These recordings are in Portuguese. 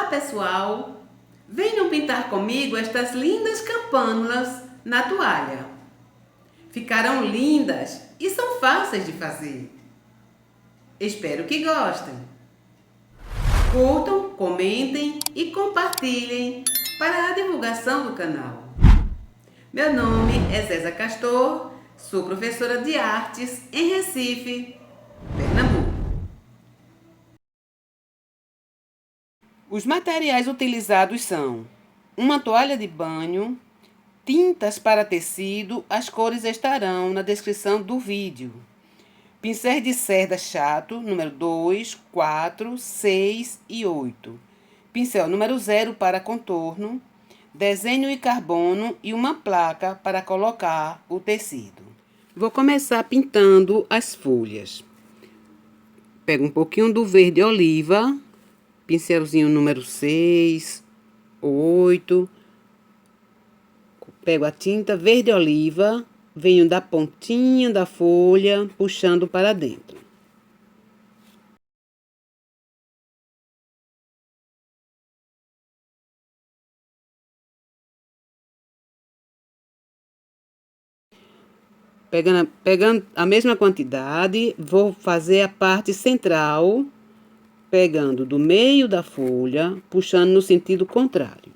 pessoal! Venham pintar comigo estas lindas campânulas na toalha. Ficaram lindas e são fáceis de fazer. Espero que gostem. Curtam, comentem e compartilhem para a divulgação do canal. Meu nome é Zéza Castor, sou professora de artes em Recife, Pernambuco. Os materiais utilizados são uma toalha de banho, tintas para tecido, as cores estarão na descrição do vídeo. Pincéis de cerda chato, número 2, 4, 6 e 8. Pincel número 0 para contorno, desenho e carbono e uma placa para colocar o tecido. Vou começar pintando as folhas. Pego um pouquinho do verde oliva, pincelzinho número 6, 8. Pego a tinta verde oliva, venho da pontinha da folha, puxando para dentro. Pegando a mesma quantidade, vou fazer a parte central, pegando do meio da folha, puxando no sentido contrário.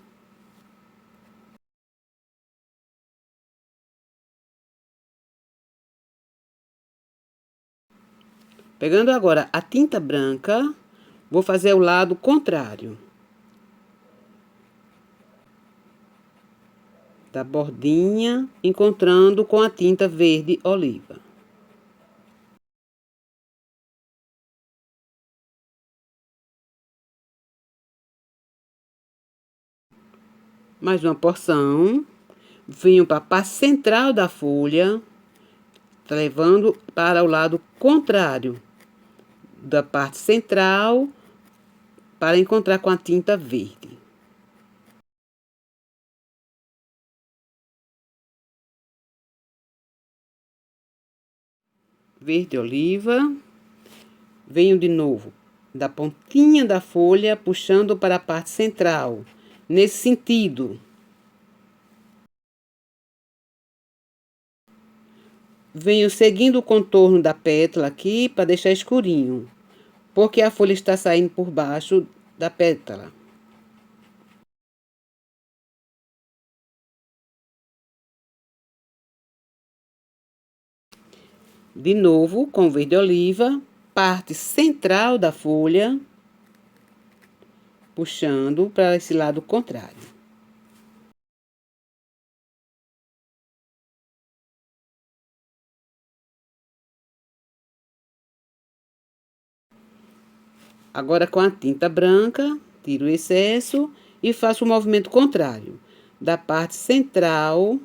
Pegando agora a tinta branca, vou fazer o lado contrário da bordinha, encontrando com a tinta verde oliva. Mais uma porção. Venho para a parte central da folha, levando para o lado contrário da parte central, para encontrar com a tinta verde. Verde oliva. Venho de novo da pontinha da folha, puxando para a parte central, nesse sentido. Venho seguindo o contorno da pétala aqui para deixar escurinho, porque a folha está saindo por baixo da pétala. De novo, com verde oliva, parte central da folha, puxando para esse lado contrário. Agora, com a tinta branca, tiro o excesso e faço o movimento contrário, da parte central,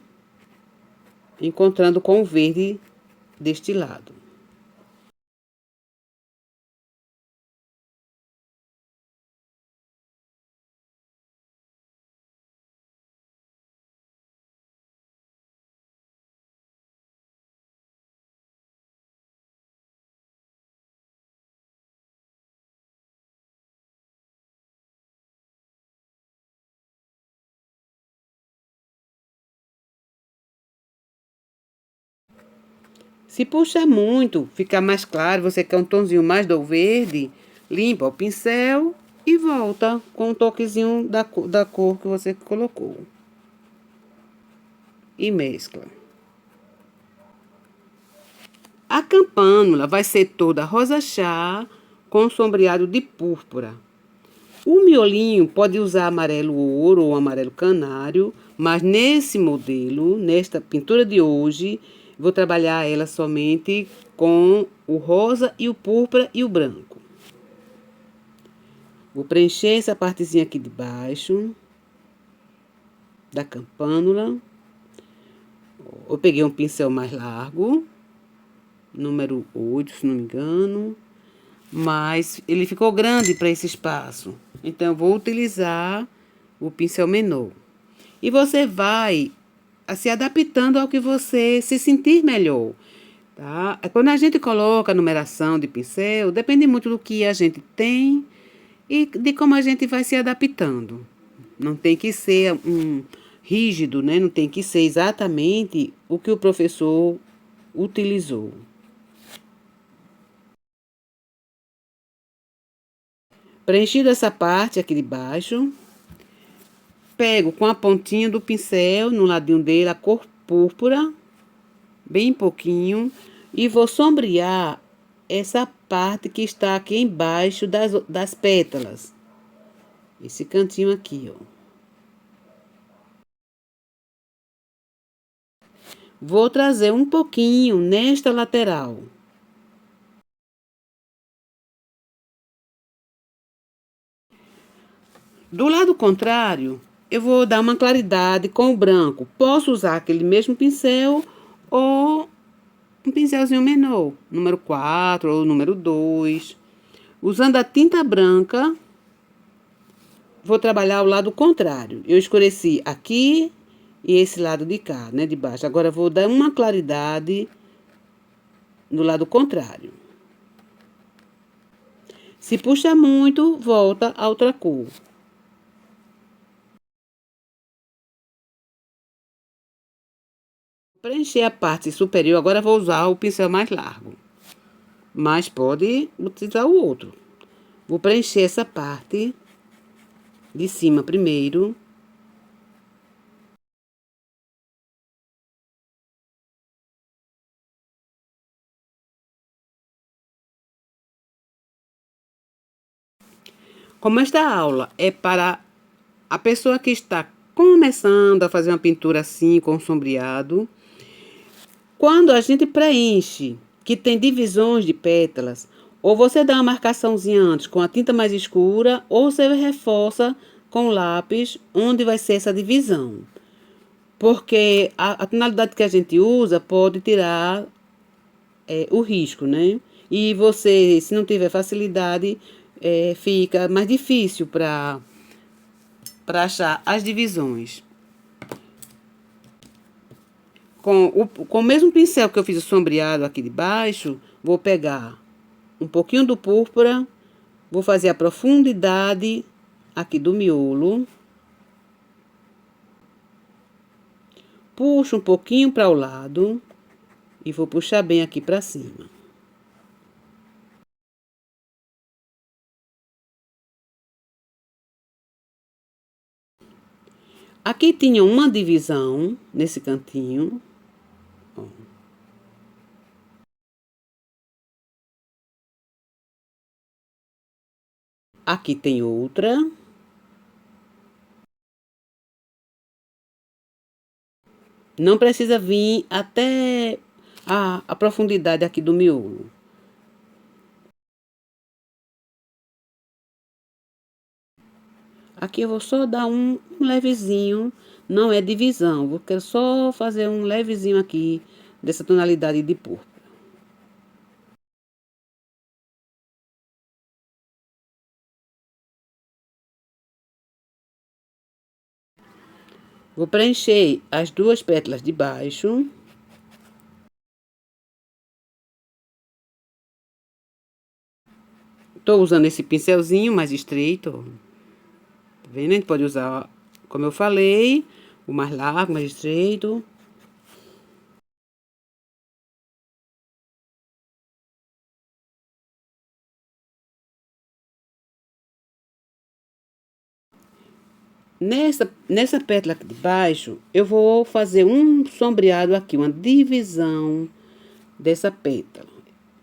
encontrando com o verde deste lado. Se puxar muito, ficar mais claro, você quer um tonzinho mais do verde, limpa o pincel e volta com um toquezinho da cor que você colocou. E mescla. A campânula vai ser toda rosa chá com sombreado de púrpura. O miolinho pode usar amarelo ouro ou amarelo canário, mas nesse modelo, nesta pintura de hoje, vou trabalhar ela somente com o rosa e o púrpura e o branco. Vou preencher essa partezinha aqui de baixo da campânula. Eu peguei um pincel mais largo, número 8, se não me engano, mas ele ficou grande para esse espaço. Então, eu vou utilizar o pincel menor. E você vai se adaptando ao que você se sentir melhor, tá? Quando a gente coloca a numeração de pincel, depende muito do que a gente tem e de como a gente vai se adaptando. Não tem que ser rígido, né? Não tem que ser exatamente o que o professor utilizou. Preenchida essa parte aqui de baixo, pego com a pontinha do pincel, no ladinho dele, a cor púrpura, bem pouquinho, e vou sombrear essa parte que está aqui embaixo das pétalas. Esse cantinho aqui, ó. Vou trazer um pouquinho nesta lateral. Do lado contrário, eu vou dar uma claridade com o branco. Posso usar aquele mesmo pincel ou um pincelzinho menor, número 4 ou número 2. Usando a tinta branca, vou trabalhar o lado contrário. Eu escureci aqui e esse lado de cá, né, de baixo. Agora, vou dar uma claridade no lado contrário. Se puxa muito, volta a outra cor. Preencher a parte superior, agora vou usar o pincel mais largo. Mas pode utilizar o outro. Vou preencher essa parte de cima primeiro. Como esta aula é para a pessoa que está começando a fazer uma pintura assim, com sombreado, quando a gente preenche, que tem divisões de pétalas, ou você dá uma marcaçãozinha antes com a tinta mais escura, ou você reforça com o lápis onde vai ser essa divisão. Porque a tonalidade que a gente usa pode tirar o risco, né? E você, se não tiver facilidade, fica mais difícil para achar as divisões. Com o mesmo pincel que eu fiz o sombreado aqui de baixo, vou pegar um pouquinho do púrpura, vou fazer a profundidade aqui do miolo. Puxo um pouquinho para o lado e vou puxar bem aqui para cima. Aqui tinha uma divisão nesse cantinho. Ó. Aqui tem outra. Não precisa vir até a profundidade aqui do miolo. Aqui eu vou só dar um levezinho, não é divisão, vou quero só fazer um levezinho aqui dessa tonalidade de púrpura. Vou preencher as duas pétalas de baixo. Tô usando esse pincelzinho mais estreito, ó. Tá vendo? A gente pode usar, como eu falei, o mais largo, mais estreito. Nessa pétala aqui de baixo, eu vou fazer um sombreado aqui, uma divisão dessa pétala.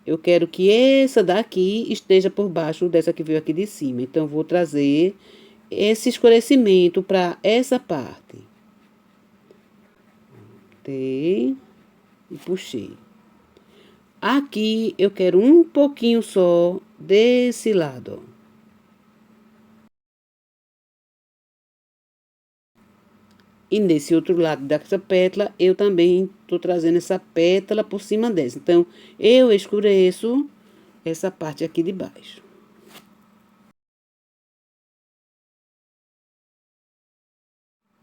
Eu quero que essa daqui esteja por baixo dessa que veio aqui de cima. Então, eu vou trazer esse escurecimento para essa parte. Botei e puxei. Aqui, eu quero um pouquinho só desse lado, ó. E nesse outro lado dessa pétala, eu também tô trazendo essa pétala por cima dessa. Então, eu escureço essa parte aqui de baixo.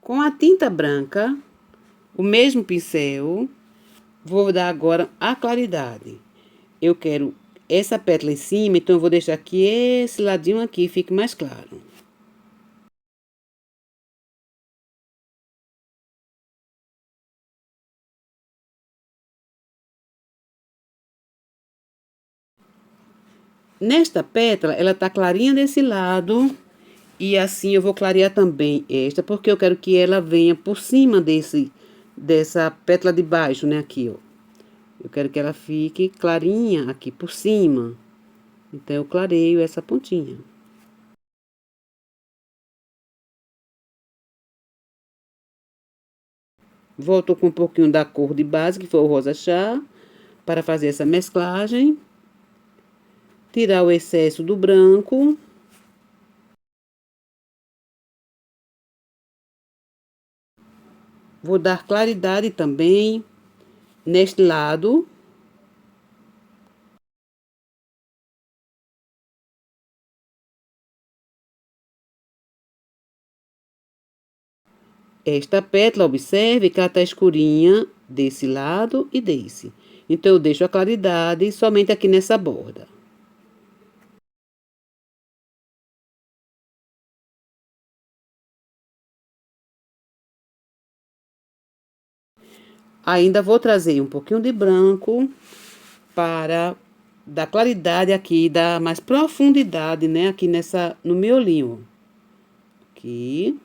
Com a tinta branca, o mesmo pincel, vou dar agora a claridade. Eu quero essa pétala em cima, então eu vou deixar aqui esse ladinho aqui, fique mais claro. Nesta pétala, ela tá clarinha desse lado, e assim eu vou clarear também esta, porque eu quero que ela venha por cima dessa pétala de baixo, né, aqui, ó. Eu quero que ela fique clarinha aqui por cima. Então, eu clareio essa pontinha. Volto com um pouquinho da cor de base, que foi o rosa chá, para fazer essa mesclagem. Tirar o excesso do branco. Vou dar claridade também neste lado. Esta pétala, observe que ela está escurinha desse lado e desse. Então, eu deixo a claridade somente aqui nessa borda. Ainda vou trazer um pouquinho de branco para dar claridade aqui, dar mais profundidade, né? Aqui no miolinho. Aqui.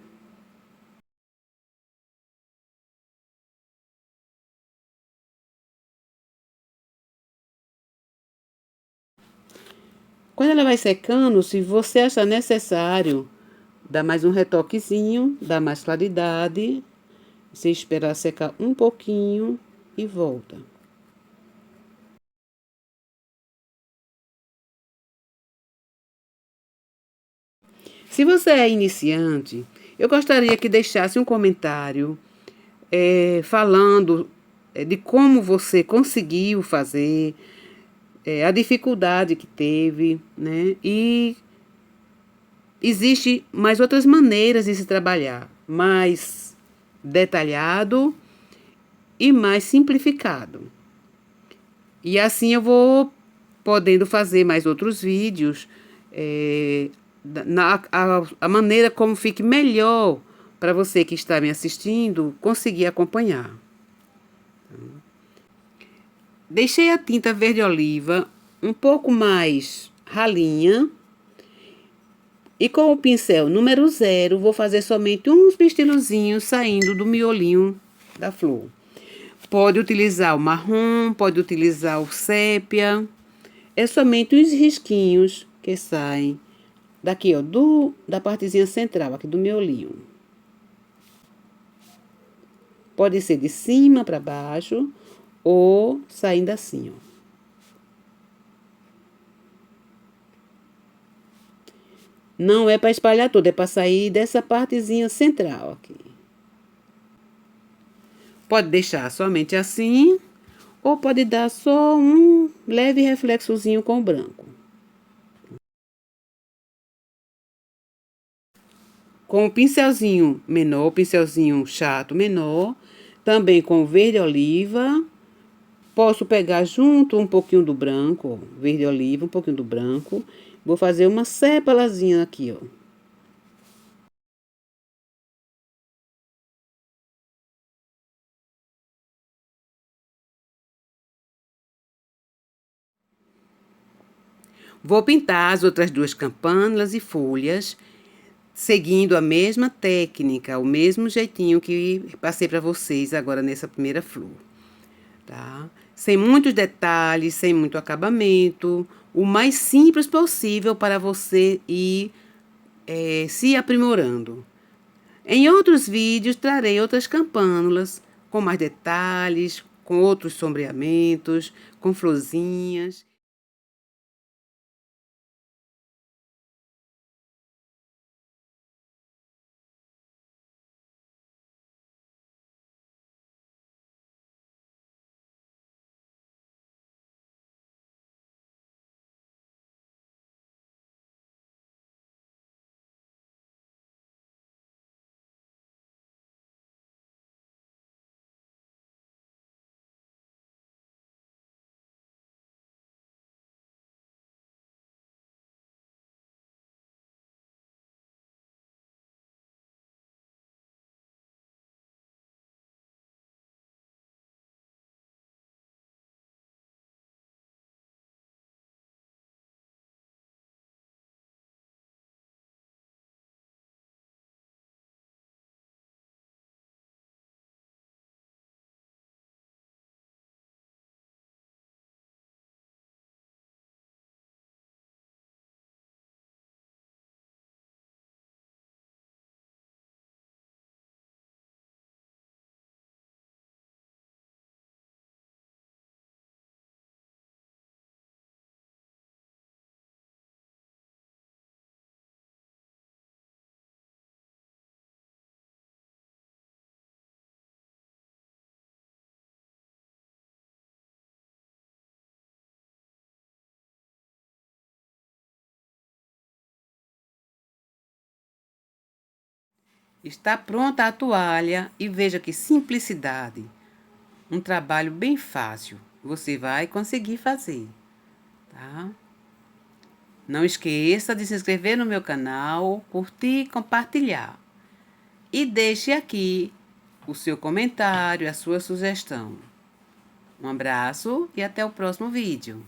Quando ela vai secando, se você achar necessário, dá mais um retoquezinho, dá mais claridade. Você esperar secar um pouquinho e volta. Se você é iniciante, eu gostaria que deixasse um comentário falando de como você conseguiu fazer, a dificuldade que teve, né? E existe mais outras maneiras de se trabalhar, mais detalhado e mais simplificado. E assim eu vou podendo fazer mais outros vídeos, a maneira como fique melhor para você que está me assistindo conseguir acompanhar. Deixei a tinta verde oliva um pouco mais ralinha. E com o pincel número 0, vou fazer somente uns pistilozinhos saindo do miolinho da flor. Pode utilizar o marrom, pode utilizar o sépia. É somente os risquinhos que saem daqui, ó, da partezinha central, aqui do miolinho. Pode ser de cima para baixo ou saindo assim, ó. Não é para espalhar todo, é para sair dessa partezinha central aqui. Pode deixar somente assim, ou pode dar só um leve reflexozinho com o branco. Com o pincelzinho menor, pincelzinho chato menor, também com o verde oliva. Posso pegar junto um pouquinho do branco, ó, verde oliva, um pouquinho do branco. Vou fazer uma sepalazinha aqui, ó. Vou pintar as outras duas campânulas e folhas, seguindo a mesma técnica, o mesmo jeitinho que passei para vocês agora nessa primeira flor, tá? Sem muitos detalhes, sem muito acabamento, o mais simples possível para você ir se aprimorando. Em outros vídeos, trarei outras campânulas com mais detalhes, com outros sombreamentos, com florzinhas. Está pronta a toalha e veja que simplicidade. Um trabalho bem fácil. Você vai conseguir fazer, tá? Não esqueça de se inscrever no meu canal, curtir e compartilhar. E deixe aqui o seu comentário, a sua sugestão. Um abraço e até o próximo vídeo.